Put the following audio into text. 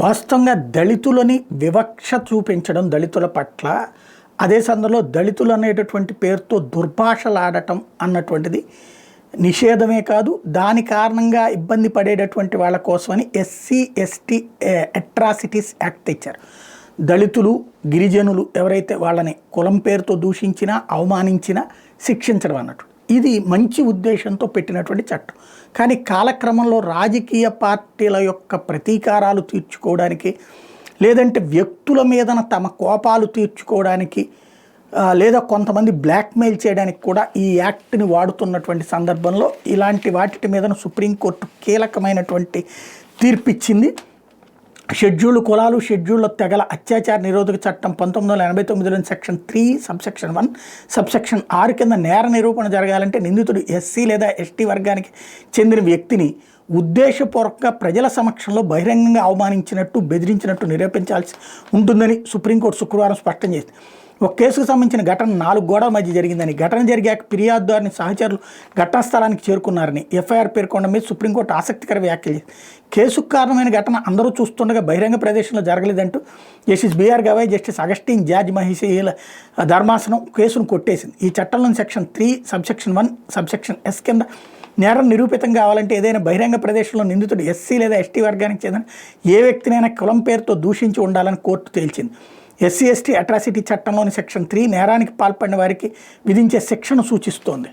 వాస్తవంగా దళితులని వివక్ష చూపించడం దళితుల పట్ల, అదే సందర్భంలో దళితులు అనేటటువంటి పేరుతో దుర్భాషలాడటం అన్నటువంటిది నిషేధమే కాదు, దాని కారణంగా ఇబ్బంది పడేటటువంటి వాళ్ళ కోసమని ఎస్సీ ఎస్టీ అట్రాసిటీస్ యాక్ట్ తెచ్చారు. దళితులు గిరిజనులు ఎవరైతే వాళ్ళని కులం పేరుతో దూషించినా అవమానించినా శిక్షించడం అన్నట్టు. ఇది మంచి ఉద్దేశంతో పెట్టినటువంటి చట్టం. కానీ కాలక్రమంలో రాజకీయ పార్టీల యొక్క ప్రతీకారాలు తీర్చుకోవడానికి, లేదంటే వ్యక్తుల మీదన తమ కోపాలు తీర్చుకోవడానికి, లేదా కొంతమంది బ్లాక్మెయిల్ చేయడానికి కూడా ఈ యాక్ట్ని వాడుతున్నటువంటి సందర్భంలో ఇలాంటి వాటి మీదన సుప్రీంకోర్టు కీలకమైనటువంటి తీర్పిచ్చింది. షెడ్యూల్డ్ కులాలు, షెడ్యూల్డ్ తెగల అత్యాచార నిరోధక చట్టం 1989లోని సెక్షన్ 3 సబ్సెక్షన్ 1 సబ్సెక్షన్ 6 కింద నేర నిరూపణ జరగాలంటే నిందితుడు ఎస్సీ లేదా ఎస్టీ వర్గానికి చెందిన వ్యక్తిని ఉద్దేశపూర్వకంగా ప్రజల సమక్షంలో బహిరంగంగా అవమానించినట్టు, బెదిరించినట్టు నిరూపించాల్సి ఉంటుందని సుప్రీంకోర్టు శుక్రవారం స్పష్టం చేసింది. ఒక కేసుకు సంబంధించిన ఘటన 4 గోడల మధ్య జరిగిందని, ఘటన జరిగాక ఫిర్యాదుదారుని సహచరులు ఘటనా స్థలానికి చేరుకున్నారని ఎఫ్ఐఆర్ పేర్కొనడం మీద సుప్రీంకోర్టు ఆసక్తికర వ్యాఖ్యలు చేసింది. కేసుకు కారణమైన ఘటన అందరూ చూస్తుండగా బహిరంగ ప్రదేశంలో జరగలేదంటూ justice B R Gavai, justice Augustine George మహిషీల ధర్మాసనం కేసును కొట్టేసింది. ఈ చట్టంలోని సెక్షన్ 3 సబ్సెక్షన్ 1 సబ్సెక్షన్ ఎస్ కింద నేరం నిరూపితం కావాలంటే ఏదైనా బహిరంగ ప్రదేశంలో నిందితుడు ఎస్సీ లేదా ఎస్టీ వర్గానికి చెందిన ఏ వ్యక్తినైనా కులం పేరుతో దూషించి ఉండాలని కోర్టు తేల్చింది. ఎస్సీ ఎస్టీ అట్రాసిటీ చట్టంలోని సెక్షన్ 3 నేరానికి పాల్పడిన వారికి విధించే శిక్షను సూచిస్తోంది.